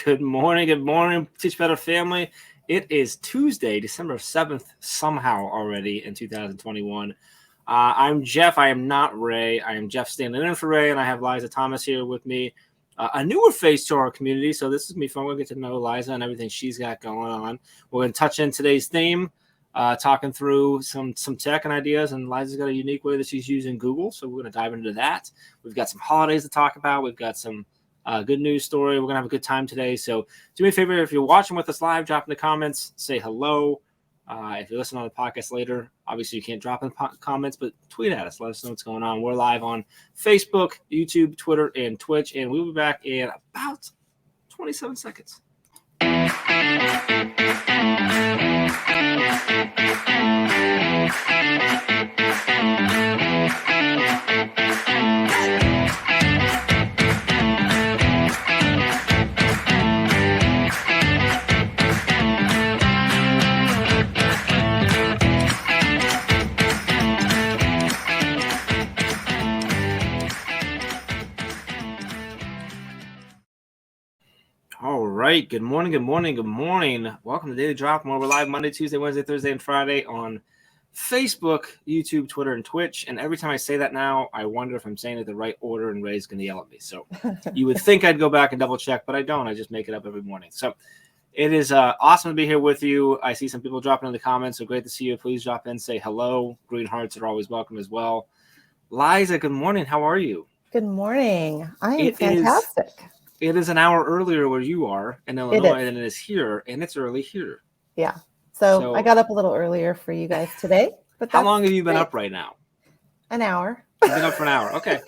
Good morning, Teach Better family. It is Tuesday, December 7th, somehow already in 2021. I'm Jeff. I am not Ray. I am Jeff standing in for Ray, and I have Liza Thomas here with me, a newer face to our community. So this is me fun. We'll get to know Liza and everything she's got going on. We're going to touch in today's theme, talking through some tech and ideas, and Liza's got a unique way that she's using Google. So we're going to dive into that. We've got some holidays to talk about. We've got some good news story. We're going to have a good time today. So do me a favor, if you're watching with us live, drop in the comments, say hello. If you're listening on the podcast later, obviously you can't drop in comments, but tweet at us. Let us know what's going on. We're live on Facebook, YouTube, Twitter, and Twitch, and we'll be back in about 27 seconds. All right. Good morning. Welcome to Daily Drop, where we're live Monday, Tuesday, Wednesday, Thursday, and Friday on Facebook, YouTube, Twitter, and Twitch. And every time I say that now, I wonder if I'm saying it the right order, and Ray's going to yell at me. So you would think I'd go back and double check, but I don't. I just make it up every morning. So it is awesome to be here with you. I see some people dropping in the comments, so great to see you. Please drop in, say hello. Green hearts are always welcome as well. Liza, good morning. How are you? Good morning. I am fantastic. It is an hour earlier where you are in Illinois than it is here, and it's early here. Yeah. So I got up a little earlier for you guys today. But how long have you been up right now? An hour. You've been up for an hour. Okay.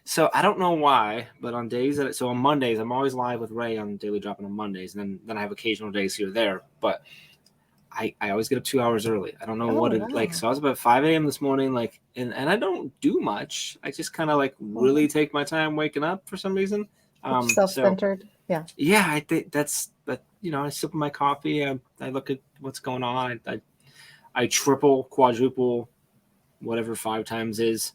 So I don't know why, but on on Mondays, I'm always live with Ray on Daily Dropping on Mondays, and then I have occasional days here or there. But I always get up 2 hours early. I don't know So I was about 5 a.m. this morning, and I don't do much. I just kind of really take my time waking up for some reason. Self-centered. Yeah, I think but I sip my coffee. I look at what's going on. I triple, quadruple, whatever 5 times is.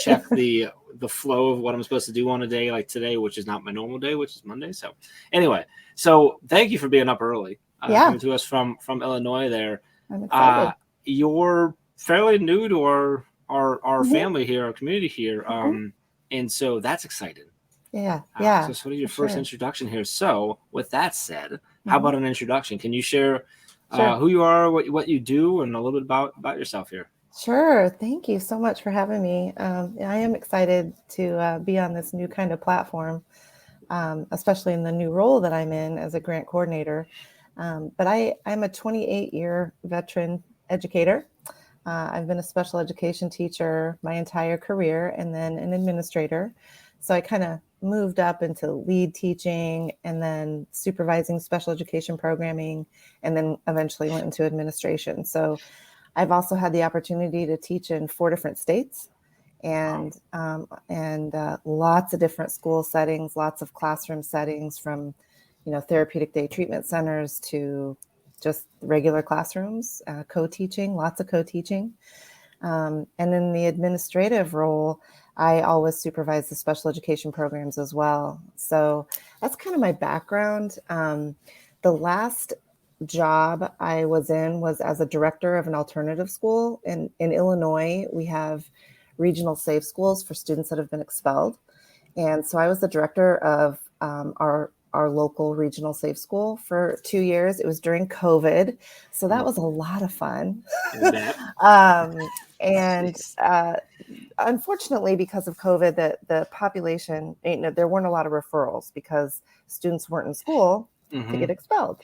Check the flow of what I'm supposed to do on a day like today, which is not my normal day, which is Monday. So anyway, thank you for being up early. Coming to us from Illinois there. I'm excited. You're fairly new to our family here, our community here. And so that's exciting. Yeah. So sort of your first introduction here. So with that said, how about an introduction? Can you share who you are, what you do, and a little bit about yourself here? Sure. Thank you so much for having me. I am excited to be on this new kind of platform, especially in the new role that I'm in as a grant coordinator. But I'm a 28-year veteran educator. I've been a special education teacher my entire career and then an administrator. So I kind of moved up into lead teaching and then supervising special education programming, and then eventually went into administration. So I've also had the opportunity to teach in 4 different states and lots of different school settings, lots of classroom settings, from therapeutic day treatment centers to just regular classrooms, co-teaching, lots of co-teaching. And in the administrative role, I always supervise the special education programs as well. So that's kind of my background. The last job I was in was as a director of an alternative school. In Illinois, we have regional safe schools for students that have been expelled. And so I was the director of our local regional safe school for 2 years. It was during COVID. So that was a lot of fun. Unfortunately, because of COVID, the population, there weren't a lot of referrals because students weren't in school to get expelled.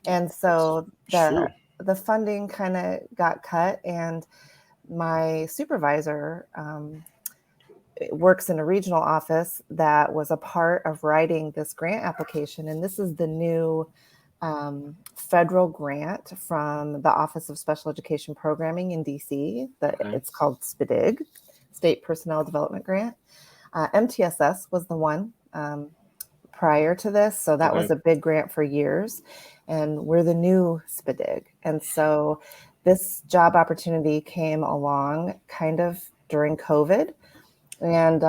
And so the funding kind of got cut, and my supervisor works in a regional office that was a part of writing this grant application. And this is the new federal grant from the Office of Special Education Programming in DC. It's called SPDIG, State Personnel Development Grant. MTSS was the one prior to this. So that was a big grant for years. And we're the new SPDIG. And so this job opportunity came along kind of during COVID. And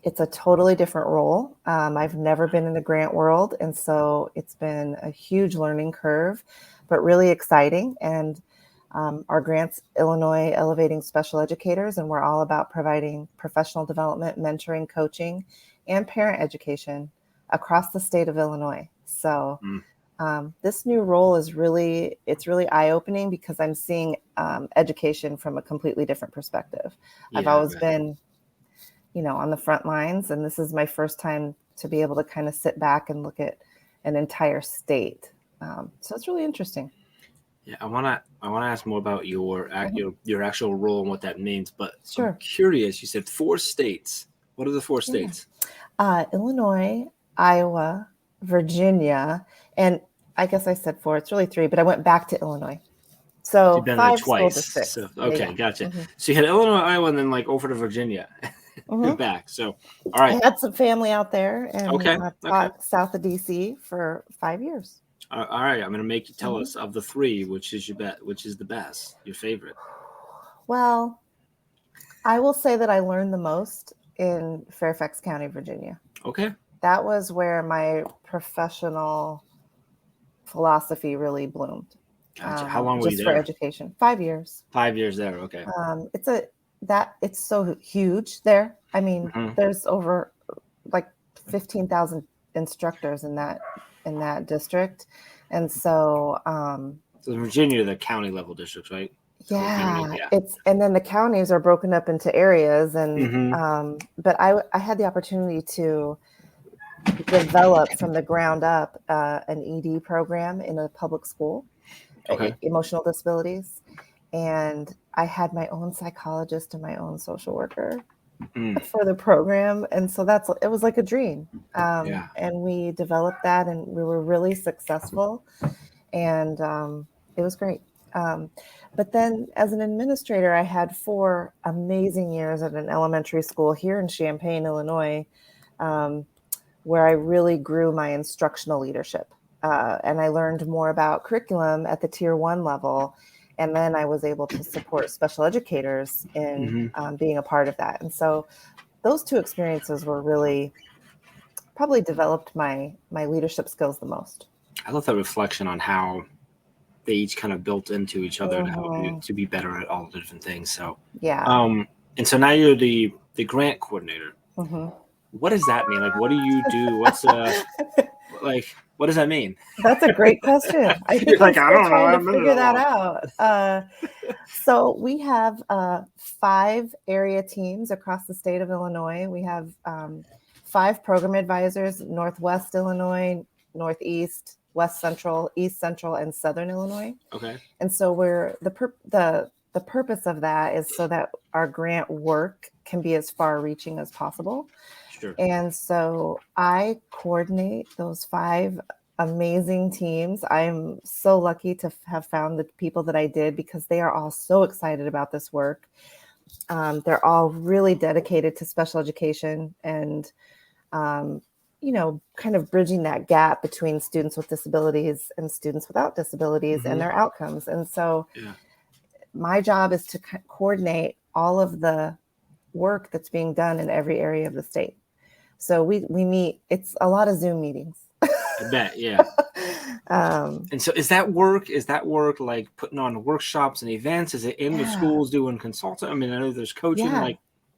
It's a totally different role. I've never been in the grant world, and so it's been a huge learning curve, but really exciting. And our grant's Illinois Elevating Special Educators, and we're all about providing professional development, mentoring, coaching, and parent education across the state of Illinois. So this new role is really eye-opening because I'm seeing education from a completely different perspective. Yeah, I've always been on the front lines. And this is my first time to be able to kind of sit back and look at an entire state. So it's really interesting. Yeah, I wanna ask more about your actual role and what that means. But Sure. I'm curious. You said 4 states. What are the 4 states? Illinois, Iowa, Virginia, and I guess I said 4. It's really 3, but I went back to Illinois. So You've been 5 there school twice. districts. So, okay, Yeah. gotcha. Mm-hmm. So you had Illinois, Iowa, and then like over to Virginia and back. So, all right. I had some family out there, and I've Okay. taught south of DC for 5 years. All right. I'm going to make you tell us of the 3, which is the best, your favorite. Well, I will say that I learned the most in Fairfax County, Virginia. Okay. That was where my professional philosophy really bloomed. Gotcha. How long were you just there? For education? 5 years. 5 years there. Okay. It's so huge there. I mean, there's over like 15,000 instructors in that district, and so so Virginia, the county level districts, right? Yeah. And then the counties are broken up into areas, and but I had the opportunity to develop from the ground up an ED program in a public school, emotional disabilities, and I had my own psychologist and my own social worker for the program, and so it was like a dream. And we developed that, and we were really successful, and it was great. But then as an administrator, I had 4 amazing years at an elementary school here in Champaign, Illinois, where I really grew my instructional leadership. And I learned more about curriculum at the tier 1 level. And then I was able to support special educators in being a part of that. And so those 2 experiences were really probably developed my leadership skills the most. I love that reflection on how they each kind of built into each other to help you to be better at all the different things. So and so now you're the grant coordinator. What does that mean? Like, what do you do? What's what does that mean? That's a great question. I think like, I don't know. Trying to figure that out. So we have 5 area teams across the state of Illinois. We have 5 program advisors: Northwest Illinois, Northeast, West Central, East Central, and Southern Illinois. Okay. And so the purpose of that is so that our grant work can be as far-reaching as possible. Sure. And so I coordinate those 5 amazing teams. I'm so lucky to have found the people that I did, because they are all so excited about this work. They're all really dedicated to special education and, kind of bridging that gap between students with disabilities and students without disabilities and their outcomes. And so my job is to coordinate all of the work that's being done in every area of the state. So we meet, it's a lot of Zoom meetings. I bet, yeah. And so is that work like putting on workshops and events? Is it in the schools doing consulting? I mean, I know there's coaching,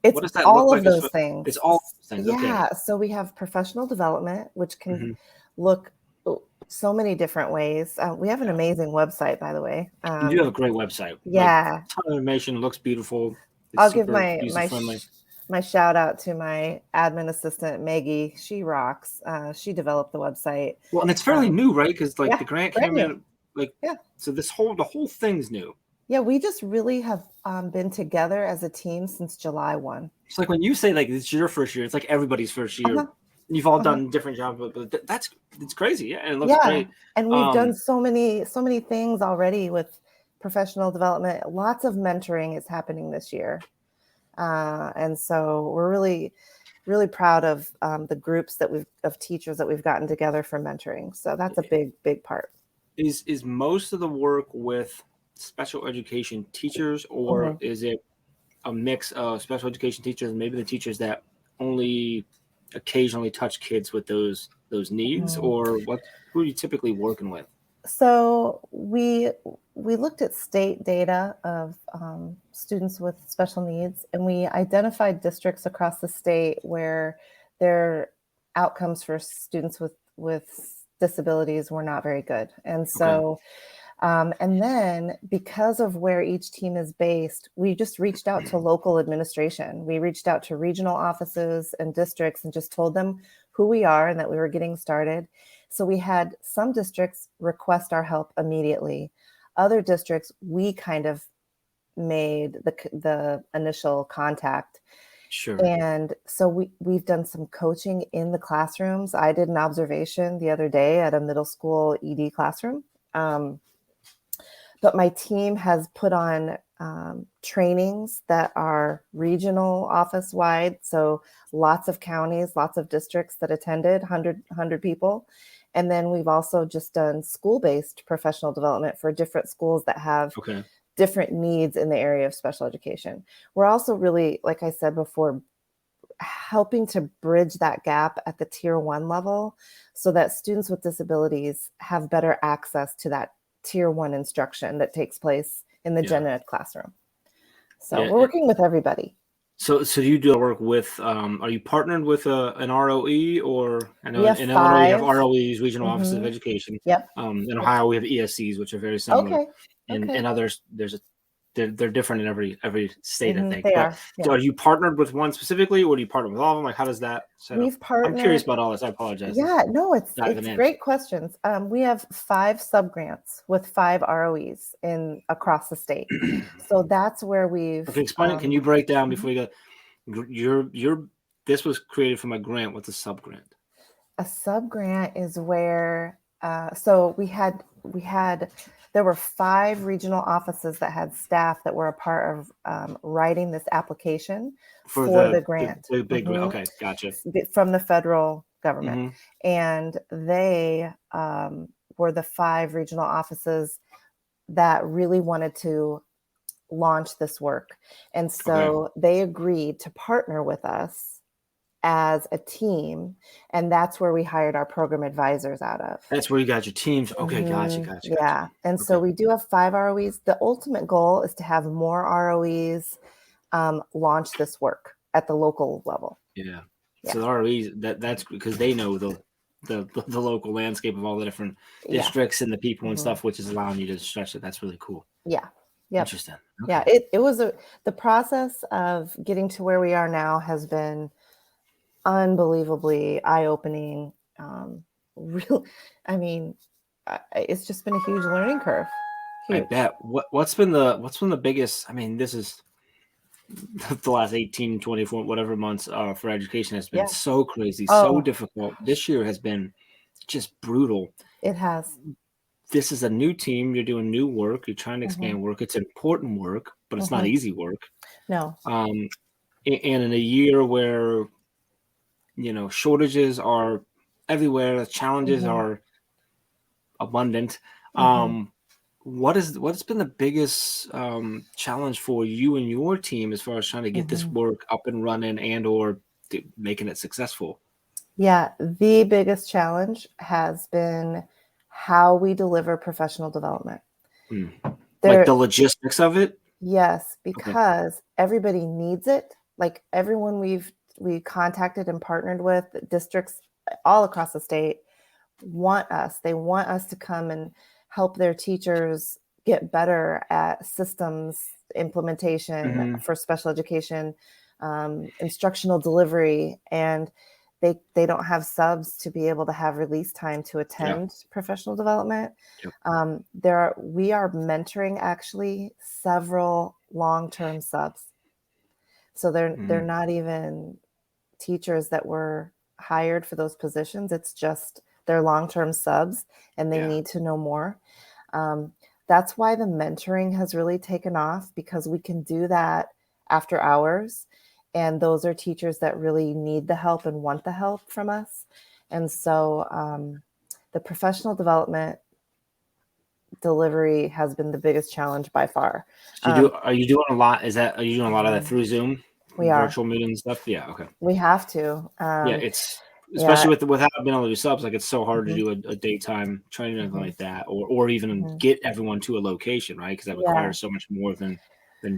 what does that all look of like? Those things. It's all those things. Yeah. Okay. So we have professional development, which can look so many different ways. We have an amazing website, by the way. You do have a great website. Yeah. Like, a ton of information, looks beautiful. I'll give my shout out to my admin assistant, Maggie. She rocks. She developed the website. Well, and it's fairly new, right? Because the grant came in, so the whole thing's new. Yeah, we just really have been together as a team since July 1. It's like when you say it's your first year, it's like everybody's first year. You've all done different jobs, but it's crazy. Yeah, and it looks great. And we've done so many things already with professional development. Lots of mentoring is happening this year. And so we're really, really proud of the groups of teachers that we've gotten together for mentoring. So that's a big, big part. Is most of the work with special education teachers, or is it a mix of special education teachers and maybe the teachers that only occasionally touch kids with those needs, or who are you typically working with? So we looked at state data of students with special needs, and we identified districts across the state where their outcomes for students with disabilities were not very good. And so, and then because of where each team is based, we just reached out to local administration. We reached out to regional offices and districts and just told them who we are and that we were getting started. So we had some districts request our help immediately. Other districts, we kind of made the initial contact. Sure. And so we've done some coaching in the classrooms. I did an observation the other day at a middle school ED classroom. But my team has put on trainings that are regional office wide. So lots of counties, lots of districts that attended, 100 people. And then we've also just done school-based professional development for different schools that have different needs in the area of special education. We're also really, like I said before, helping to bridge that gap at the tier 1 level so that students with disabilities have better access to that tier 1 instruction that takes place in the gen ed classroom. So we're working with everybody. So you do work with, are you partnered with an ROE, or I know in Illinois you have ROEs, Regional Offices of Education. Yep. In Ohio we have ESCs, which are very similar. Okay. And others, they're different in every state, I think. They are. So are you partnered with one specifically, or do you partner with all of them? Like, how does that set up? Partnered. I'm curious about all this. I apologize. Yeah, no, it's great questions. We have 5 subgrants with 5 ROEs across the state. So that's where we've. Okay, explain it. Can you break down before we go? This was created from a grant. What's a subgrant? A subgrant is where. So there were 5 regional offices that had staff that were a part of writing this application for the grant. The big grant. Okay, gotcha. From the federal government. And they were the 5 regional offices that really wanted to launch this work. And so they agreed to partner with us as a team, and that's where we hired our program advisors out of. That's where you got your teams. Okay, gotcha. Yeah, and so we do have 5 ROEs. The ultimate goal is to have more ROEs launch this work at the local level. Yeah. So the ROEs, that's because they know the local landscape of all the different districts and the people and stuff, which is allowing you to stretch it. That's really cool. Yeah. Interesting. Okay. Yeah, it was the process of getting to where we are now has been unbelievably eye-opening. It's just been a huge learning curve. Huge. I bet. What's been the biggest, this is the last 18, 24, whatever months for education has been so crazy, so difficult. This year has been just brutal. It has. This is a new team. You're doing new work. You're trying to expand work. It's important work, but it's not easy work. No. And in a year where shortages are everywhere, the challenges are abundant. What's been the biggest challenge for you and your team as far as trying to get this work up and running and or making it successful? Yeah, the biggest challenge has been how we deliver professional development. Like the logistics of it? Yes, because everybody needs it. Like everyone we contacted and partnered with, districts all across the state want us. They want us to come and help their teachers get better at systems implementation for special education, instructional delivery, and they don't have subs to be able to have release time to attend professional development. We are mentoring actually several long-term subs. So they're not even teachers that were hired for those positions. It's just they're long-term subs and they need to know more. That's why the mentoring has really taken off, because we can do that after hours. And those are teachers that really need the help and want the help from us. And so the professional development delivery has been the biggest challenge by far. So are you doing a lot? Are you doing a lot of that through Zoom? We are. Virtual meeting stuff. Yeah. Okay. We have to. Yeah, it's especially without being able to do subs, like it's so hard to Mm-hmm. do a daytime training or anything Mm-hmm. like that, or even Mm-hmm. get everyone to a location, right? Because that Yeah. requires so much more than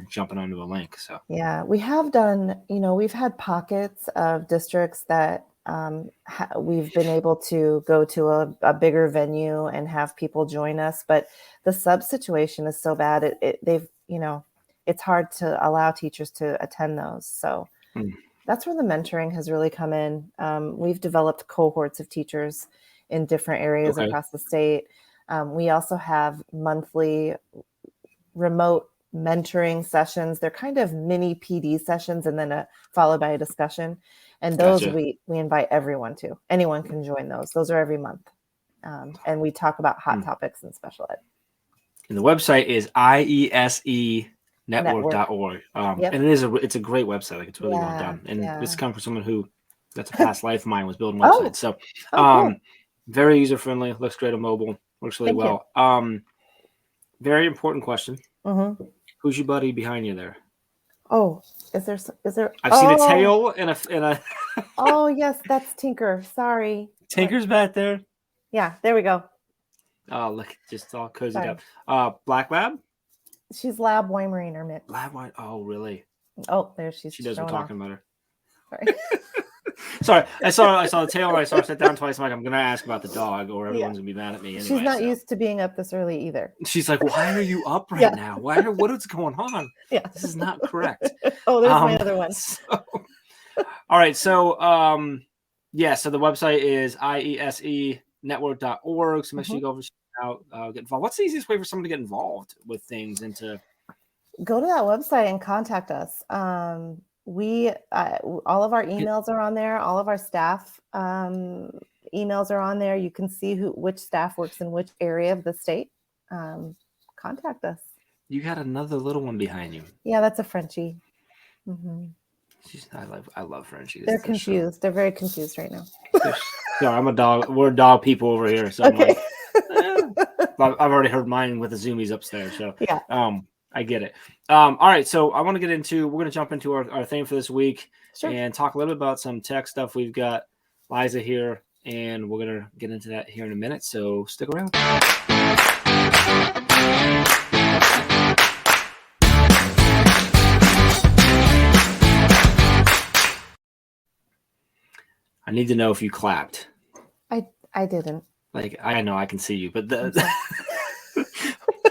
jumping onto a link. So Yeah, we have done, we've had pockets of districts that we've been able to go to a bigger venue and have people join us, but the sub situation is so bad. It's hard to allow teachers to attend those. So that's where the mentoring has really come in. We've developed cohorts of teachers in different areas okay, across the state. We also have monthly remote mentoring sessions. They're kind of mini PD sessions and then followed by a discussion. And those gotcha. we invite everyone to. Anyone can join those. Those are every month. And we talk about hot topics in special ed. And the website is iesenetwork.org. Yep. And it's a great website. Like it's really well done. And this comes from someone who that's a past life of mine was building websites. So cool. very user friendly, looks great on mobile, works really well. Very important question. Mm-hmm. Who's your buddy behind you there? Oh, is there? I've seen a tail and a. Oh yes, that's Tinker. Sorry, Tinker's back there. Yeah, there we go. Oh, look, just all cozied up. Black Lab. She's Lab Weimaraner mix. Lab Weimaraner. Oh, really? Oh, there she's. She knows we're talking about her. Sorry. Sorry, I saw the tail. I saw her sit down twice. I'm like, I'm gonna ask about the dog, or everyone's gonna be mad at me. Anyway, she's not used to being up this early either. She's like, why are you up right now? What is going on? Yeah, this is not correct. Oh, there's my other one. All right, so so the website is iesenetwork.org. So make sure you go over out, get involved. What's the easiest way for someone to get involved with things and to go to that website and contact us? We all of our emails are on there. All of our staff emails are on there. You can see which staff works in which area of the state. Contact us. You got another little one behind you. Yeah, that's a Frenchie. Mm-hmm. I love Frenchies. They're confused. They're very confused right now. No, I'm a dog. We're dog people over here. So okay. I'm like, I've already heard mine with the zoomies upstairs. So yeah. I get it. All right. So I want to we're going to jump into our theme for this week and talk a little bit about some tech stuff. We've got Liza here, and we're going to get into that here in a minute. So stick around. I need to know if you clapped. I didn't. Like, I know I can see you, but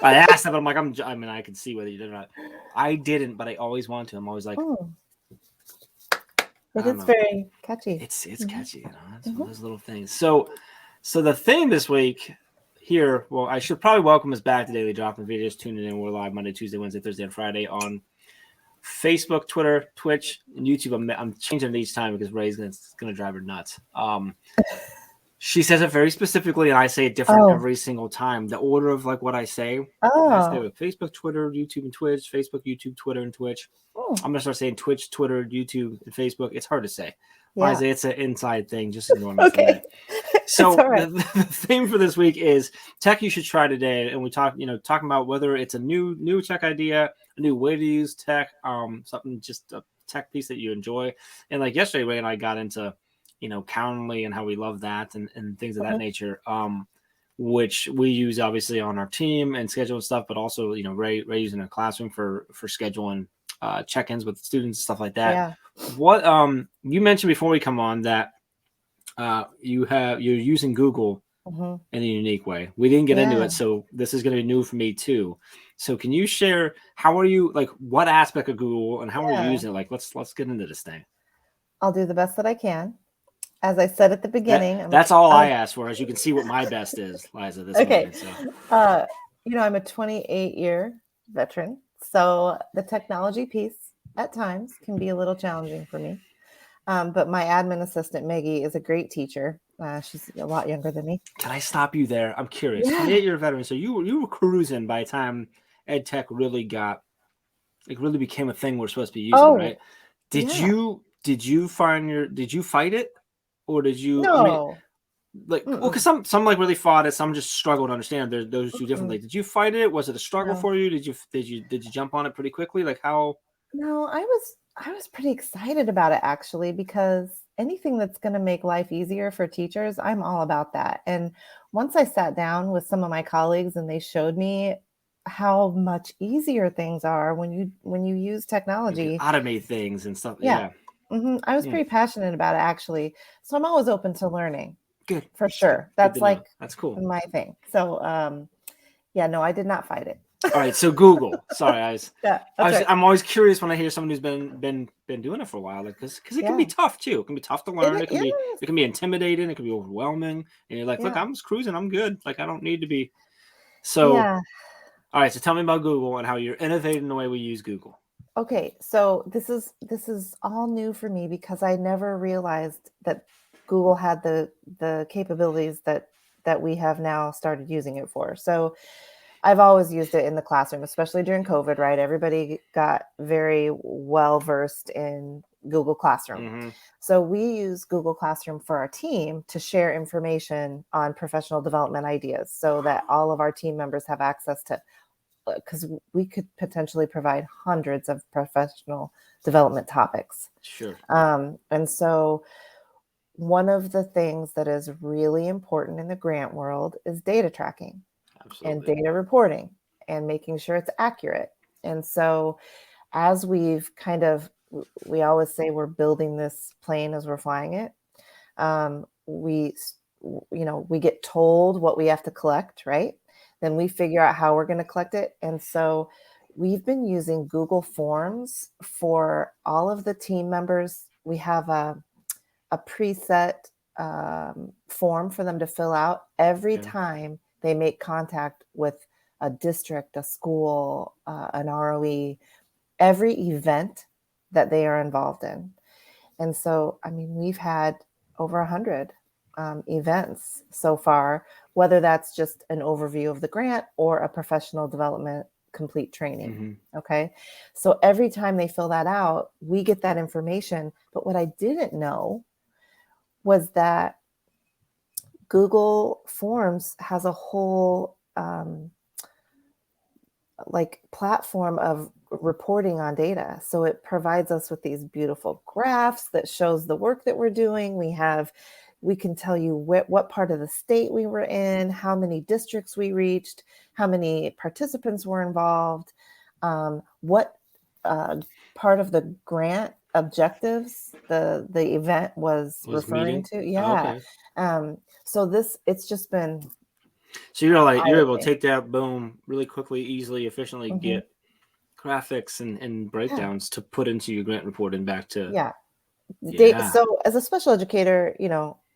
I asked them, but I'm like, I can see whether you did or not. I didn't, but I always want to. I'm always like, it is very catchy. It's catchy, you know. It's one of those little things. So the theme this week here, well, I should probably welcome us back to Daily Drop. If you're just tuning in, we're live Monday, Tuesday, Wednesday, Thursday, and Friday on Facebook, Twitter, Twitch, and YouTube. I'm changing it each time because Ray's gonna drive her nuts. She says it very specifically, and I say it different every single time. The order of like what I say. I say with Facebook, Twitter, YouTube, and Twitch. Facebook, YouTube, Twitter, and Twitch. I'm gonna start saying Twitch, Twitter, YouTube, and Facebook. It's hard to say. Yeah. It's an inside thing. Just ignore me. Okay. So the theme for this week is tech you should try today, and we talking about whether it's a new tech idea, a new way to use tech, something just a tech piece that you enjoy. And like yesterday, Ray and I got into Calendly and how we love that and things of that nature, which we use obviously on our team and schedule and stuff, but also Ray using a classroom for scheduling check-ins with students, stuff like that. Yeah. What you mentioned before we come on that you're using Google in a unique way. We didn't get into it, so this is going to be new for me too. So can you share how are you what aspect of Google and how are you using it? Let's get into this thing. I'll do the best that I can. As I said at the beginning, that's all I asked for. As you can see, what my best is, Liza. This morning, so. I'm a 28-year veteran, so the technology piece at times can be a little challenging for me. But my admin assistant, Maggie, is a great teacher. She's a lot younger than me. Can I stop you there? I'm curious. 28-year veteran. So you were cruising by the time ed tech really really became a thing we're supposed to be using, right? Did you fight it? Or did you? No. Because some really fought it. Some just struggled to understand. Those two differently. Did you fight it? Was it a struggle for you? Did you jump on it pretty quickly? Like how? No, I was I was pretty excited about it actually, because anything that's going to make life easier for teachers, I'm all about that. And once I sat down with some of my colleagues and they showed me how much easier things are when you use You can technology. automate things and stuff. Yeah. Yeah. I was Yeah. pretty passionate about it actually. So I'm always open to learning Good. for It's good. sure. Good That's to know. like That's cool. my thing. So yeah, no, I did not fight it. All right. So Google. Sorry, Yeah, that's right. I'm always curious when I hear someone who's been doing it for a while, like because it can be Yeah. tough too. It can be tough to learn. Yes. It can be intimidating. It can be overwhelming. And you're like, look, Yeah. I'm just cruising. I'm good. Like I don't need to be. So Yeah. all right. So tell me about Google and how you're innovating the way we use Google. Okay, so this is all new for me because I never realized that Google had the capabilities that we have now started using it for. So I've always used it in the classroom, especially during COVID, right? Everybody got very well versed in Google Classroom. Mm-hmm. So we use Google Classroom for our team to share information on professional development ideas so that all of our team members have access to, because we could potentially provide hundreds of professional development topics. Sure. And so one of the things that is really important in the grant world is data tracking and Absolutely. data reporting and making sure it's accurate. And so as we've kind of, we always say we're building this plane as we're flying it. We, we get told what we have to collect, right? Then we figure out how we're going to collect it. And so we've been using Google Forms for all of the team members. We have a preset form for them to fill out every Okay. time they make contact with a district, a school, an ROE, every event that they are involved in. And so, I mean, we've had over 100 events so far, whether that's just an overview of the grant or a professional development complete training. Mm-hmm. Okay. So every time they fill that out, we get that information. But what I didn't know was that Google Forms has a whole like platform of reporting on data. So it provides us with these beautiful graphs that shows the work that we're doing. We can tell you what part of the state we were in, how many districts we reached, how many participants were involved, what part of the grant objectives the event was Was referring meeting. to. Oh, Yeah. okay. So it's just been So you're able to eye-opening. take that, boom, really quickly, easily, efficiently Hmm. get graphics and Yeah. breakdowns to put into your grant report and back to Yeah. yeah. So as a special educator,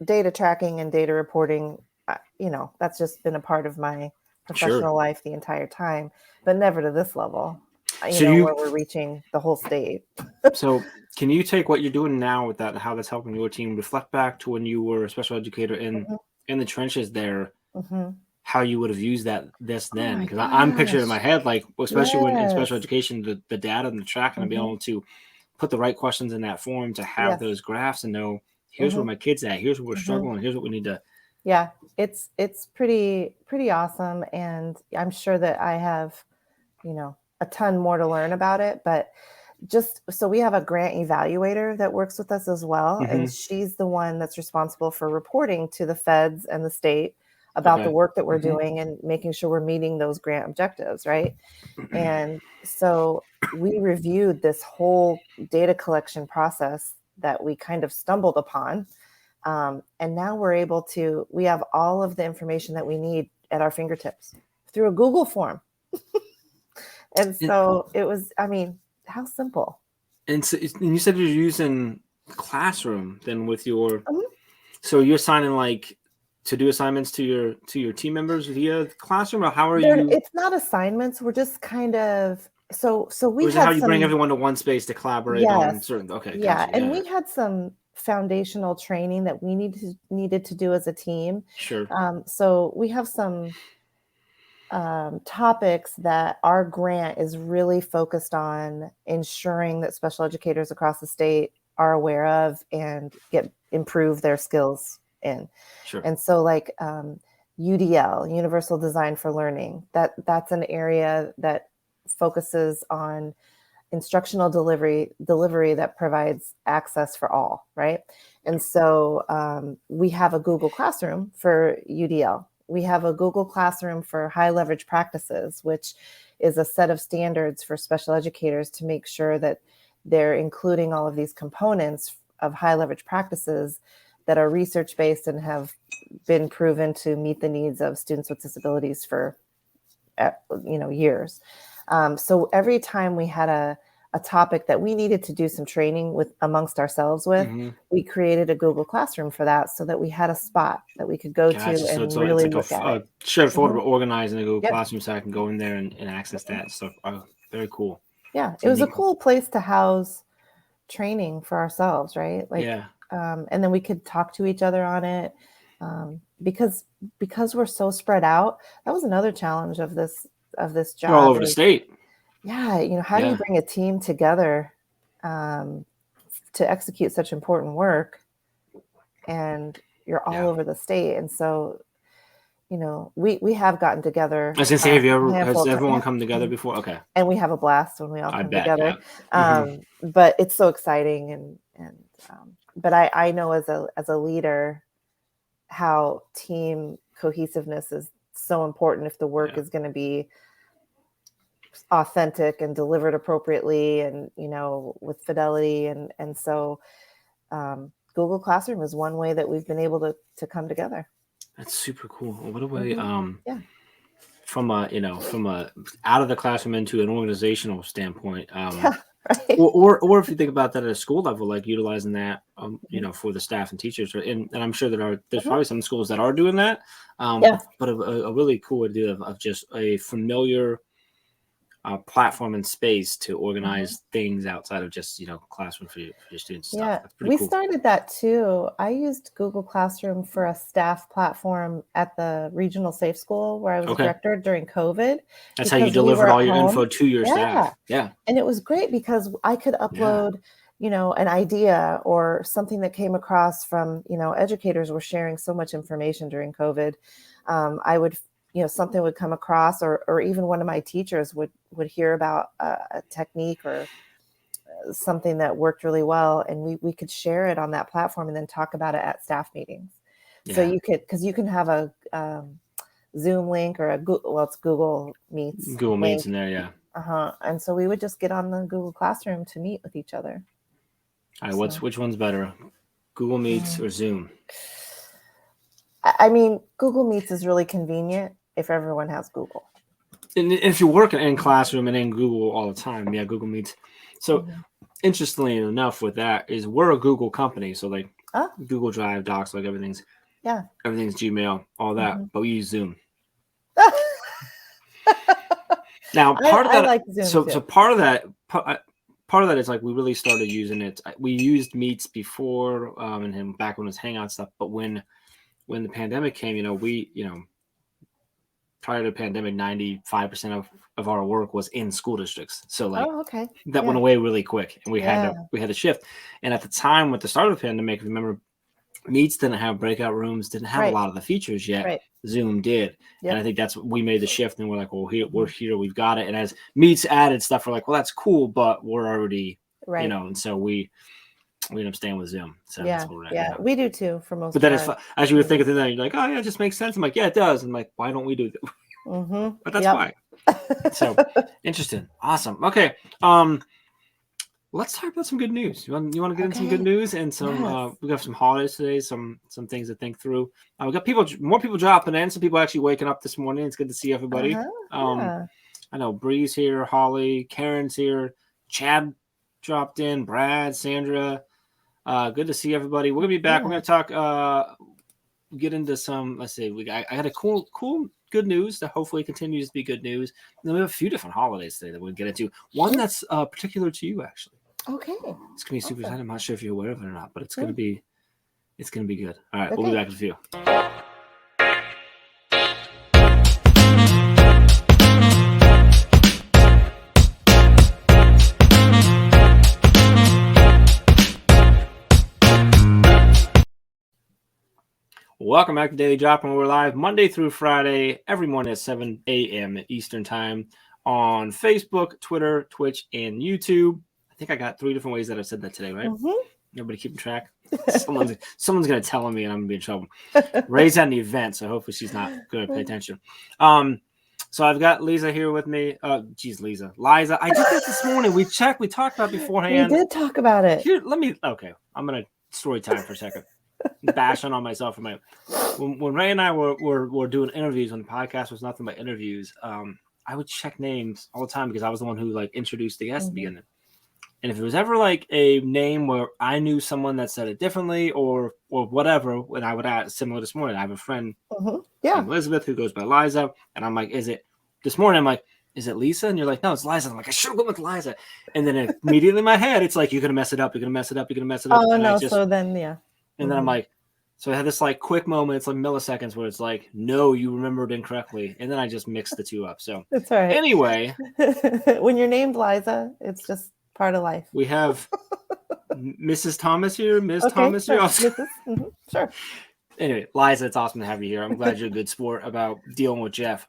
data tracking and data reporting, that's just been a part of my Sure. professional life the entire time, but never to this level, So you where we're reaching the whole state. so can you take what you're doing now with that and how that's helping your team reflect back to when you were a special educator Hmm. in the trenches there, Hmm. how you would have used this Oh then? my Because I'm picturing in my gosh. head, like, especially when in special Yes. education, the data and the tracking and being Hmm. able to put the right questions in that form to have Yes. those graphs and know here's where Hmm. my kid's at, here's where we're Hmm. struggling, here's what we need to. Yeah. It's pretty awesome. And I'm sure that I have, a ton more to learn about it, but just so we have a grant evaluator that works with us as well. And Mm-hmm. she's the one that's responsible for reporting to the feds and the state about the Okay. work that we're Mm-hmm. doing and making sure we're meeting those grant objectives, right? And so we reviewed this whole data collection process that we kind of stumbled upon. And now we have all of the information that we need at our fingertips through a Google form. And And, so it was, I mean, how simple. and you said you're using Classroom then with your, Mhm. so you're assigning like to do assignments to your team members via Classroom, or how are you, It's not assignments. We're just kind of, so or we is it how had you bring some, everyone to one space to collaborate on yes, certain? Okay, yeah. gotcha. And Yeah, we had some foundational training that we needed to do as a team. sure. So we have some topics that our grant is really focused on ensuring that special educators across the state are aware of and improve their skills in. Sure. And so like UDL, Universal Design for Learning, that's an area that focuses on instructional delivery that provides access for all, right? And so we have a Google Classroom for UDL. We have a Google Classroom for high leverage practices, which is a set of standards for special educators to make sure that they're including all of these components of high leverage practices that are research based and have been proven to meet the needs of students with disabilities for years. So every time we had a topic that we needed to do some training with amongst ourselves with, we created a Google Classroom for that, so that we had a spot that we could go to and so really it's look like at it. shared folder organized in the Google Classroom, so I can go in there and access that stuff. Very cool. Yeah, it was a cool place to house training for ourselves, right? Like, and then we could talk to each other on it, because we're so spread out. That was another challenge of this job. You're all over the state. Yeah, how do you bring a team together to execute such important work, and you're all over the state? And so, we have gotten together. I was gonna say, has everyone come together before? Okay. And we have a blast when we all come together. Yeah. But it's so exciting, and but I know as a leader how team cohesiveness is so important if the work is going to be authentic and delivered appropriately, and with fidelity, and so Google Classroom is one way that we've been able to come together. That's super cool. What a way from a out of the classroom into an organizational standpoint, right. or if you think about that at a school level, like utilizing that for the staff and teachers, and I'm sure that there's probably some schools that are doing that, but a really cool idea of just a familiar platform and space to organize things outside of just classroom for your students. Yeah, That's pretty cool. Started that too. I used Google Classroom for a staff platform at the regional safe school where I was director during COVID. That's how you delivered all your info to your staff. Yeah, and it was great because I could upload an idea or something that came across from educators were sharing so much information during COVID. I would something would come across, or even one of my teachers would hear about a technique or something that worked really well, and we could share it on that platform and then talk about it at staff meetings. So you could, because you can have a Zoom link or it's Google Meets. Google Meets in there, And so we would just get on the Google Classroom to meet with each other. All right, which one's better, Google Meets or Zoom? I mean, Google Meets is really convenient if everyone has Google. And if you're working in classroom and in Google all the time, Google Meets. So interestingly enough, with that is we're a Google company. So like Google Drive, Docs, like everything's Gmail, all that, but we use Zoom. Now, part of that, like Zoom so part of that is like we really started using it. We used Meets before, and back when it was Hangout stuff. But when the pandemic came, prior to the pandemic, 95% of our work was in school districts. So that went away really quick, and we had to shift. And at the time, with the start of the pandemic, remember, Meets didn't have breakout rooms, didn't have a lot of the features yet. Right. Zoom did, and I think that's what we made the shift. And we're like, well, we're here, we've got it. And as Meets added stuff, we're like, well, that's cool, but we're already, and so we end up staying with Zoom. So that's what we're at. We do too for most. But then, as you were thinking through that, you're like, oh yeah, it just makes sense. I'm like, yeah, it does. I'm like, why don't we do that? But that's why. So interesting, awesome. Okay, let's talk about some good news. You want to get into some good news and some. We got some holidays today, some things to think through. We got more people dropping in. Some people actually waking up this morning. It's good to see everybody. I know Bree's here, Holly, Karen's here, Chad dropped in, Brad, Sandra. Good to see everybody. We're gonna be back. We're gonna talk. Get into some. Let's see. I had a cool, good news that hopefully continues to be good news. And then we have a few different holidays today that we'll get into. One that's particular to you, actually. Okay. It's gonna be super exciting. I'm not sure if you're aware of it or not, but it's gonna be good. All right, we'll be back in a few. Welcome back to Daily Drop, and we're live Monday through Friday, every morning at 7 a.m. Eastern Time on Facebook, Twitter, Twitch, and YouTube. I think I got 3 different ways that I've said that today, right? Nobody keeping track? Someone's going to tell me and I'm going to be in trouble. Ray's at an event, so hopefully she's not going to pay attention. So I've got Liza here with me. Liza. I did this this morning. We talked about it beforehand. We did talk about it. Here, I'm going to story time for a second. Bashing on myself. When Ray and I were doing interviews, when the podcast was nothing but interviews, I would check names all the time because I was the one who like introduced the guest at the beginning. And if it was ever like a name where I knew someone that said it differently or whatever, when I would add similar this morning, I have a friend, Elizabeth, who goes by Liza, and I'm like, is it Lisa? And you're like, no, it's Liza. I'm like, I should have gone with Liza. And then immediately in my head, it's like, you're gonna mess it up. Oh and no, so then yeah. And then I'm like, so I had this like quick moment, it's like milliseconds where it's like, no, you remembered incorrectly. And then I just mixed the two up. So that's all right. Anyway. When you're named Liza, it's just part of life. We have Mrs. Thomas here, Thomas here. Sure. Anyway, Liza, it's awesome to have you here. I'm glad you're a good sport about dealing with Jeff.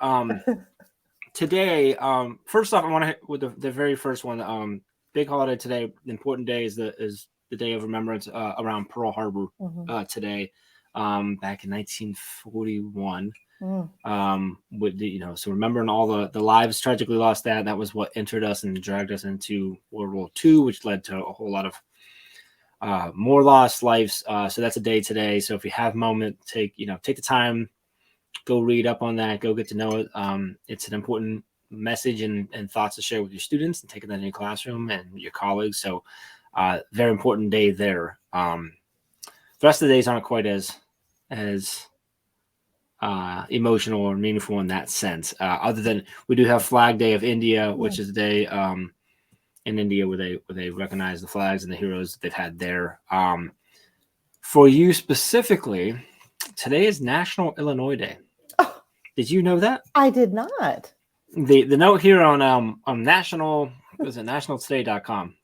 Today, first off, I want to hit with the very first one. Big holiday today. Important day is the day of remembrance around Pearl Harbor today, back in 1941. So remembering all the lives tragically lost, that was what entered us and dragged us into World War II, which led to a whole lot of more lost lives. So that's a day today. So if you have a moment, take the time, go read up on that, go get to know it. It's an important message and thoughts to share with your students and taking that in your classroom and your colleagues. So very important day there. The rest of the days aren't quite as emotional or meaningful in that sense. Other than we do have Flag Day of India, which is the day in India where they recognize the flags and the heroes that they've had there. For you specifically, today is National Illinois Day. Oh, did you know that? I did not. The note here on nationaltoday.com,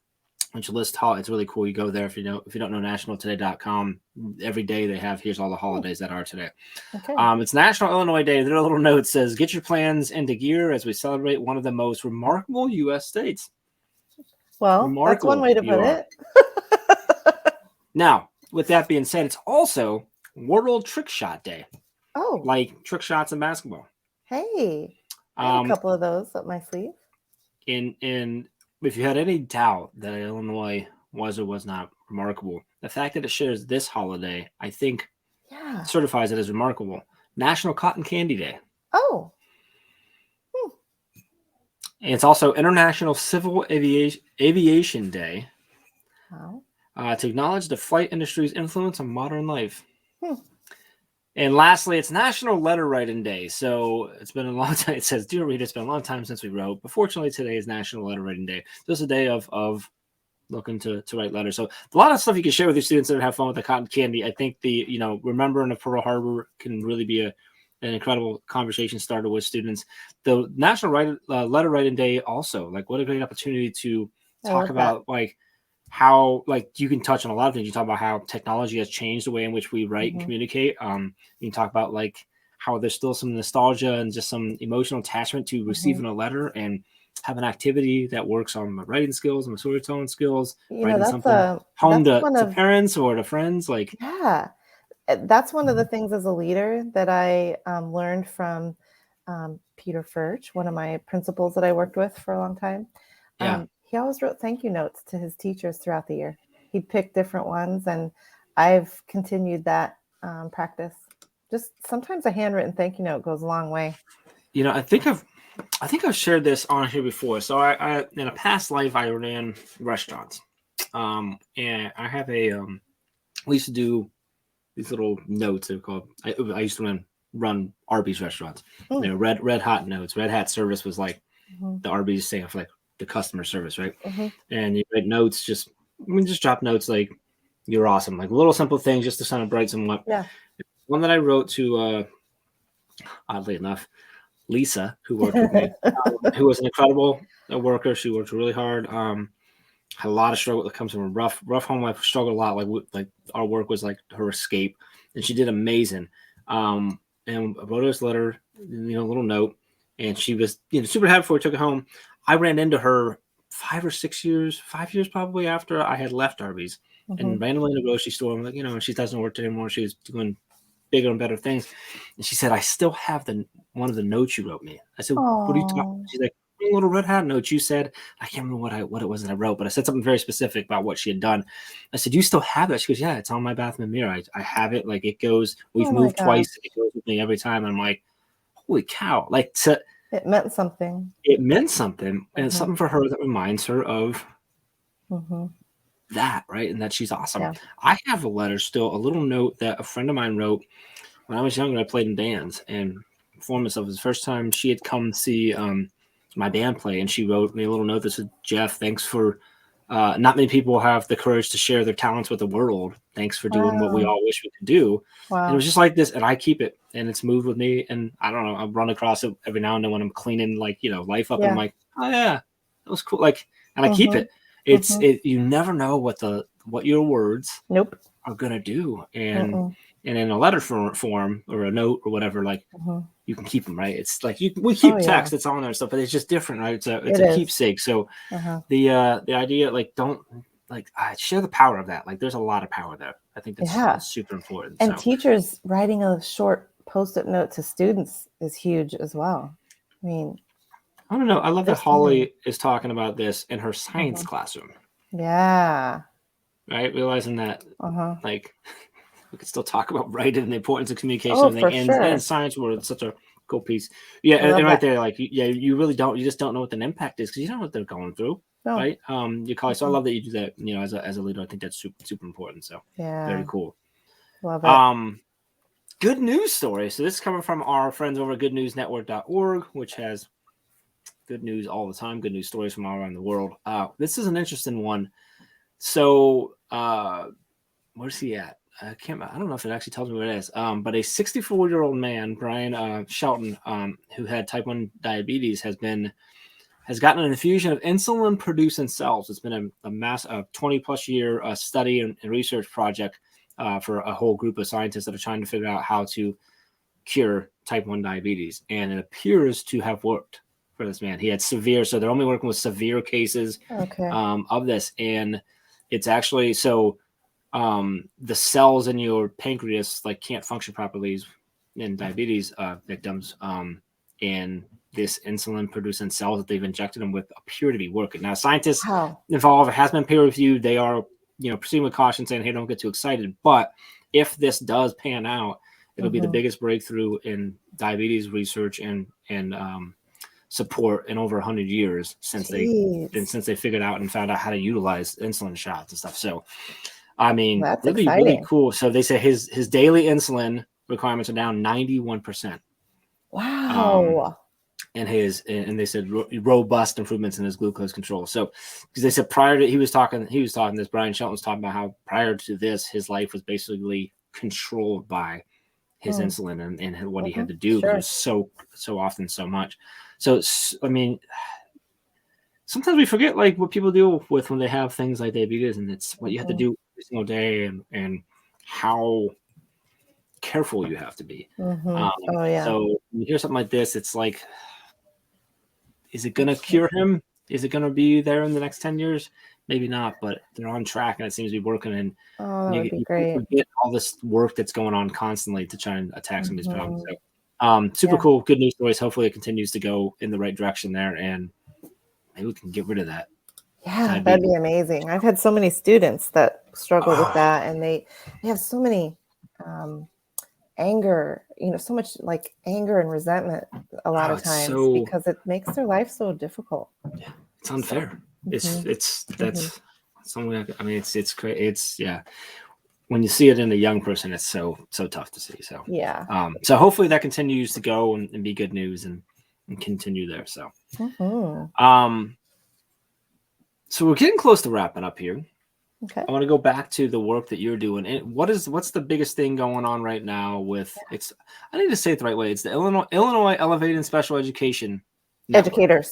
which lists it's really cool. You go there if you don't know nationaltoday.com. Every day they have here's all the holidays that are today. Okay. It's National Illinois Day. Their little note says, "Get your plans into gear as we celebrate one of the most remarkable U.S. states." Well, that's one way to put it. Now, with that being said, it's also World Trick Shot Day. Oh, like trick shots in basketball. Hey, I have a couple of those up my sleeve. In if you had any doubt that Illinois was or was not remarkable, the fact that it shares this holiday, I think, certifies it as remarkable. National Cotton Candy Day. Oh. And it's also International Civil Aviation Day. Wow. To acknowledge the flight industry's influence on modern life. And lastly, it's National Letter Writing Day. So it's been a long time. It says, "Dear reader, it's been a long time since we wrote." But fortunately, today is National Letter Writing Day. So it's a day of looking to write letters. So a lot of stuff you can share with your students and have fun with the cotton candy. I think remembering of Pearl Harbor can really be an incredible conversation starter with students. The National Letter Writing Day also, like, what a great opportunity to talk about like how, like, you can touch on a lot of things. You talk about how technology has changed the way in which we write and communicate. You can talk about like how there's still some nostalgia and just some emotional attachment to receiving a letter and have an activity that works on my writing skills and my storytelling skills. Writing something home to parents or to friends. Like, yeah, that's one of the things as a leader that I learned from Peter Furch, one of my principals that I worked with for a long time. He always wrote thank you notes to his teachers throughout the year. He'd pick different ones, and I've continued that practice. Just sometimes a handwritten thank you note goes a long way. I think I've shared this on here before. So I in a past life I ran restaurants, and I have we used to do these little notes. They're called. I used to run Arby's restaurants. Red hot notes. Red hat service was like the Arby's saying for like the customer service, right? And you write notes, just drop notes like you're awesome, like little simple things just to kind of brighten someone up. Yeah. One that I wrote to, oddly enough, Lisa, who worked with me, who was an incredible worker. She worked really hard. Had a lot of struggle that comes from a rough home life. Struggled a lot. Like our work was like her escape, and she did amazing. And I wrote her this letter, little note. and she was super happy before we took it home. I ran into her 5 years probably after I had left Arby's, and randomly in the grocery store. I'm like, she doesn't work there anymore. She was doing bigger and better things, and she said, "I still have one of the notes you wrote me." I said, "What are you talking about?" She's like, "Little red hat notes you said." I can't remember what it was that I wrote, but I said something very specific about what she had done. I said, "You still have that?" She goes, "Yeah, it's on my bathroom mirror. I have it. Like, it goes. We've moved twice. It goes with me every time." And I'm like, "Holy cow!" Like, it meant something. It meant something, and it's something for her that reminds her of that, right? And that she's awesome. Yeah. I have a letter still, a little note that a friend of mine wrote when I was younger. I played in bands, and informed myself it was the first time she had come see my band play, and she wrote me a little note that said, "Jeff, thanks for not many people have the courage to share their talents with the world. Thanks for doing what we all wish we could do." Wow. And it was just like this, and I keep it, and it's moved with me. And I don't know, I run across it every now and then when I'm cleaning, life up. And I'm like, "Oh yeah, that was cool." Like, and I keep it. You never know what your words are gonna do, and in a letter form or a note or whatever, like you can keep them, right? It's like we keep text, it's on there and stuff, but it's just different, right? It's a keepsake. So the idea, like, don't share the power of that. Like, there's a lot of power there. I think that's super important. And teachers writing a short post-it note to students is huge as well. I mean, I don't know. I love that Holly is talking about this in her science classroom. Yeah. Right? Realizing that, like, we could still talk about writing and the importance of communication and everything. And science world, it's such a cool piece. Yeah, and right there, like, you really don't. You just don't know what the impact is because you don't know what they're going through, right? So I love that you do that. As a leader, I think that's super, super important. So very cool. Love it. Good news story. So this is coming from our friends over at goodnewsnetwork.org, which has good news all the time, good news stories from all around the world. This is an interesting one. So where's he at? I don't know if it actually tells me what it is. But a 64-year-old man, Brian Shelton, who had type 1 diabetes, has gotten an infusion of insulin-producing cells. It's been a 20-plus year study and research project for a whole group of scientists that are trying to figure out how to cure type 1 diabetes. And it appears to have worked for this man. He had so they're only working with severe cases of this. And it's actually the cells in your pancreas can't function properly in diabetes victims, and this insulin producing cells that they've injected them with appear to be working. Now, scientists involved, it has been peer reviewed. They are proceeding with caution, saying, "Hey, don't get too excited." But if this does pan out, it'll be the biggest breakthrough in diabetes research and support in over 100 years since they figured out and found out how to utilize insulin shots and stuff. So I mean, that's really, exciting. Really cool. So they say his daily insulin requirements are down 91%. Wow. And they said robust improvements in his glucose control. So because they said he was talking this, Brian Shelton was talking about how prior to this, his life was basically controlled by his insulin and what he had to do. It was so often so much. So, I mean, sometimes we forget what people deal with when they have things like diabetes, and it's what you have to do every single day and how careful you have to be. So when you hear something like this, it's like, is it going to cure him? Is it going to be there in the next 10 years? Maybe not, but they're on track and it seems to be working. And that would be great. You get all this work that's going on constantly to try and attack some of these problems. So, super cool. Good news stories. Hopefully it continues to go in the right direction there, and maybe we can get rid of that. Yeah, that'd be amazing. I've had so many students that struggle with that, and they have so many anger, so much anger and resentment a lot of times because it makes their life so difficult. Yeah, it's unfair. That's something. I mean, it's great. It's when you see it in a young person, it's so tough to see. So so hopefully that continues to go and be good news and continue there. So so we're getting close to wrapping up here. Okay. I want to go back to the work that you're doing. And what's the biggest thing going on right now with I need to say it the right way. It's the Illinois Elevating Special Education Network.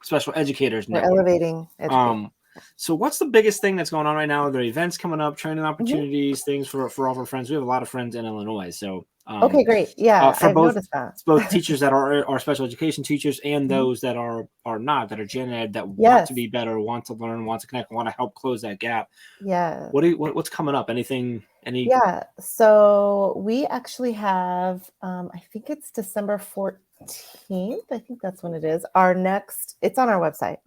Special Educators We're Network. elevating education. So what's the biggest thing that's going on right now? Are there events coming up, training opportunities, things for all of our friends? We have a lot of friends in Illinois. So Okay, great. Yeah, For I've both noticed that. teachers that are special education teachers and Mhm. those that are not, that are gen ed, that want to Yes, be better, want to learn, want to connect, want to help close that gap. yes. What's coming up? Anything? Any? Yeah, so we actually have, I think it's December 14th. I think that's when it is. Our next, it's on our website,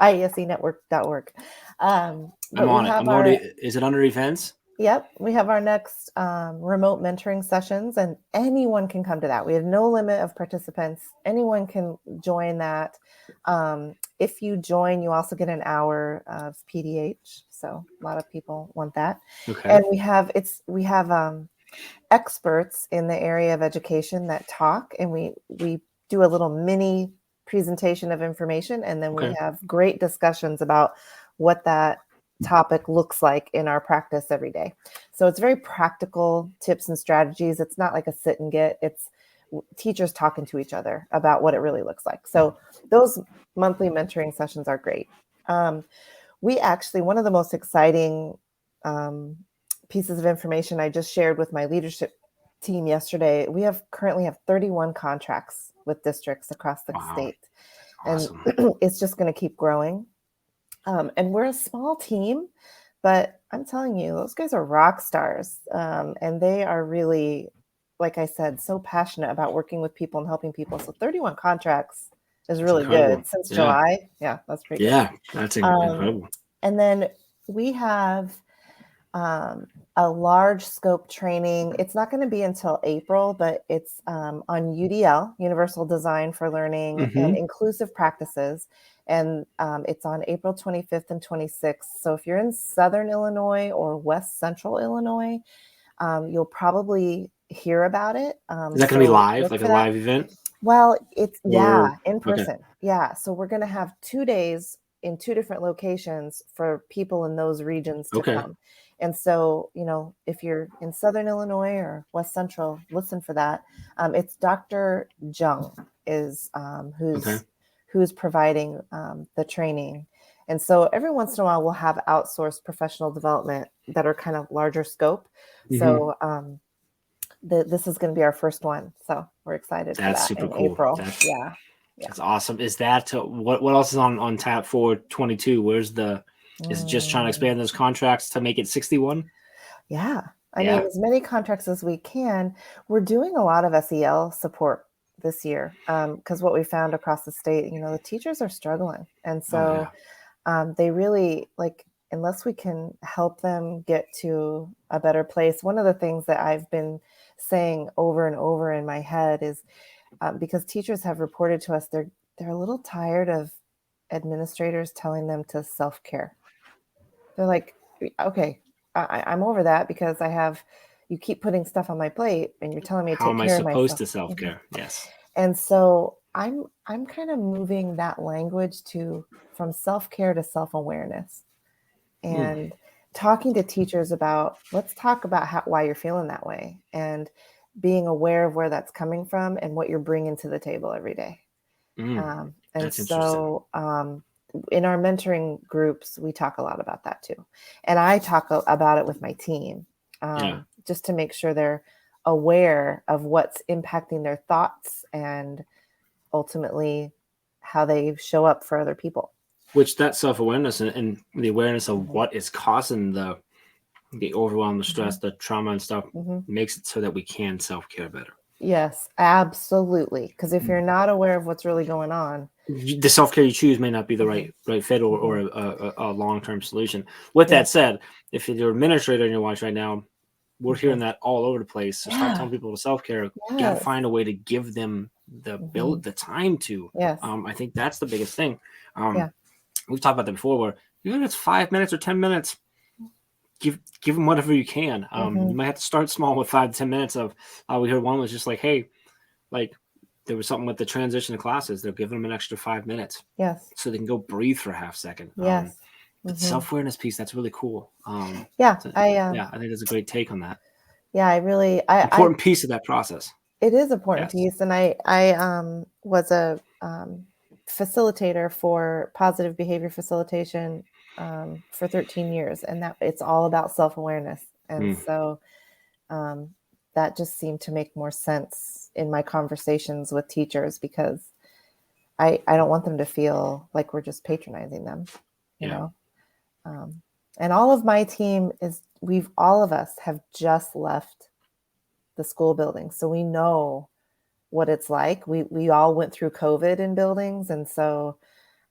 iesenetwork.org. I'm But we on it. have I'm our, already. Is it under events? yep, we have our next remote mentoring sessions, and anyone can come to that. We have no limit of participants. Anyone can join that. If you join, you also get an hour of PDH. So a lot of people want that. Okay. And we have experts in the area of education that talk, and we do a little mini presentation of information, and then we Okay. have great discussions about what that topic looks like in our practice every day. So it's very practical tips and strategies. It's not like a sit and get. It's teachers talking to each other about what it really looks like. So those monthly mentoring sessions are great. We actually, one of the most exciting um, pieces of information I just shared with my leadership team yesterday, we currently have 31 contracts with districts across the Wow. state, and Awesome. it's just going to keep growing. And we're a small team, but I'm telling you, those guys are rock stars, and they are really, like I said, so passionate about working with people and helping people. So 31 contracts is It's really incredible. good since Yeah. July. Yeah, that's pretty good. Yeah. That's Um, incredible. and then we have um, a large scope training. It's not going to be until April, but it's on UDL, Universal Design for Learning and Mm-hmm. Inclusive Practices. And it's on April 25th and 26th. So if you're in Southern Illinois or West Central Illinois, you'll probably hear about it. Is that going to be So live, look like a for that. live event, Well, it's, or yeah, in okay? person. Yeah. So we're going to have 2 days in two different locations for people in those regions to Okay. come. And so, if you're in Southern Illinois or West Central, listen for that. It's Dr. Jung is Okay. who's providing the training. And so every once in a while, we'll have outsourced professional development that are kind of larger scope. Mm-hmm. So this is going to be our first one, so we're excited for That's that super in cool. April. Yeah, yeah. That's awesome. Is that what else is on tap for 22? Where's the? Is it just trying to Mm, expand those contracts to make it 61? yeah, I mean, Yeah. as many contracts as we can. We're doing a lot of SEL support this year because what we found across the state, the teachers are struggling, and Oh so yeah. they really like, unless we can help them get to a better place. One of the things that I've been saying over and over in my head is because teachers have reported to us they're a little tired of administrators telling them to self-care. They're like, okay, I'm over that because you keep putting stuff on my plate and you're telling me to How take am I care of supposed myself. to self Mhm. care? Yes. And so I'm kind of moving that language to from self-care to self-awareness, Mm, and talking to teachers about, let's talk about why you're feeling that way, and being aware of where that's coming from and what you're bringing to the table every day. mm, And that's interesting. so in our mentoring groups, we talk a lot about that too. And I talk about it with my team, Yeah. just to make sure they're aware of what's impacting their thoughts and ultimately how they show up for other people. Which that self awareness and the awareness of Mhm, what is causing the overwhelm, the stress, mhm, the trauma and stuff mhm. makes it so that we can self care better. Yes, absolutely. Because if you're not aware of what's really going on, The self care you choose may not be the mhm, right fit or mhm, a long term solution. With yeah, that said, if you're an administrator in your watch right now, we're mhm, hearing that all over the place. So stop yeah, telling people to self care. Got to yes, find a way to give them mhm, the time to. yes, I think that's the biggest thing. yeah, We've talked about that before. Where even if it's 5 minutes or 10 minutes, give them whatever you can. You mhm, might have to start small with 5 to 10 minutes of. We heard one was just like, hey, like there was something with the transition to classes. They're giving them an extra 5 minutes yes, so they can go breathe for a half second. yes, The mhm. self awareness piece, that's really cool. Yeah, So, I yeah, I think that's a great take on that. yeah, I really, I Important piece of that process. it is important Yes. piece, and I was a facilitator for positive behavior facilitation for 13 years, and that it's all about self awareness, and Mm. so um, that just seemed to make more sense in my conversations with teachers, because I don't want them to feel like we're just patronizing them, you know? And all of my team all of us have just left the school building. So we know what it's like. We all went through COVID in buildings. And so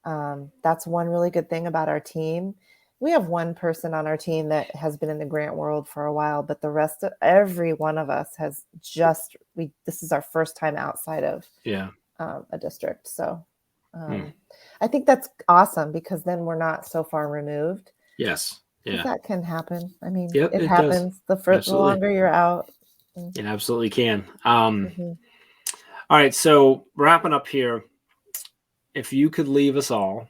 that's one really good thing about our team. We have one person on our team that has been in the grant world for a while, but the rest of every one of us has this is our first time outside of a district. So I think that's awesome, because then we're not so far removed. Yes. Yeah. That can happen. I mean, Yep, it happens. The longer you're out. It absolutely can. All right. So wrapping up here, if you could leave us all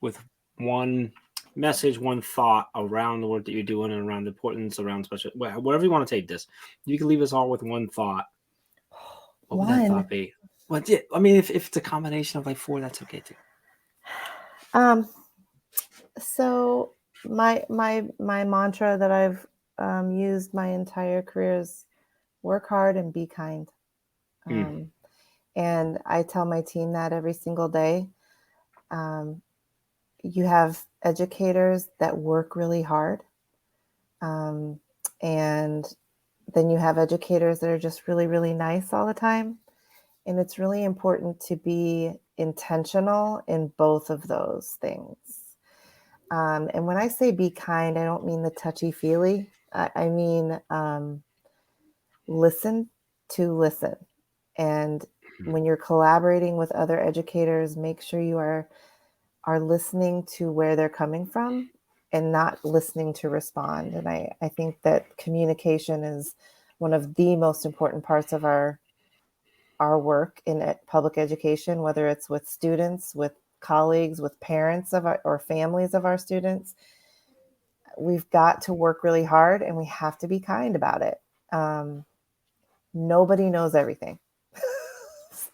with one message, one thought around the work that you're doing and around the importance, around special, whatever you want to take this, you can leave us all with one thought. What would that thought be? Well, yeah, I mean, if it's a combination of like 4, that's okay too. So my mantra that I've used my entire career is work hard and be kind. And I tell my team that every single day. You have educators that work really hard. And then you have educators that are just really, really nice all the time. And it's really important to be intentional in both of those things. And when I say be kind, I don't mean the touchy-feely. I mean listen to listen. And when you're collaborating with other educators, make sure you are listening to where they're coming from and not listening to respond. And I think that communication is one of the most important parts of our work in public education, whether it's with students, with colleagues, with parents or families of our students. We've got to work really hard, and we have to be kind about it. Nobody knows everything.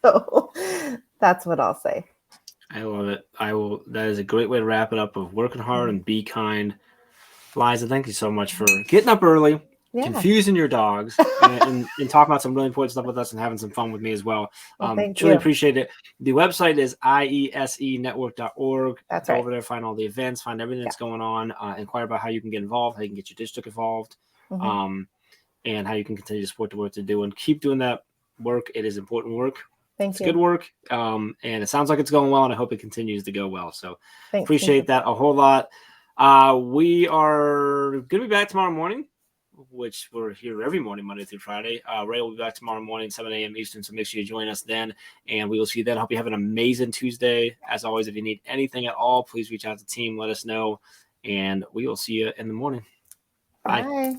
So that's what I'll say. I love it. That is a great way to wrap it up, of working hard and be kind. Liza, thank you so much for getting up early, confusing your dogs, and talking about some really important stuff with us and having some fun with me as well. Truly appreciate it. The website is iesenetwork.org. That's Go right. over there, find all the events, find everything that's going on, inquire about how you can get involved, how you can get your district involved, and how you can continue to support the work to do, and keep doing that work. It is important work. It's good work. And it sounds like it's going well, and I hope it continues to go well. So appreciate that a whole lot. We are going to be back tomorrow morning, which we're here every morning, Monday through Friday. Ray will be back tomorrow morning, 7 a.m. Eastern. So make sure you join us then, and we will see you then. I hope you have an amazing Tuesday. As always, if you need anything at all, please reach out to the team. Let us know, and we will see you in the morning. Bye.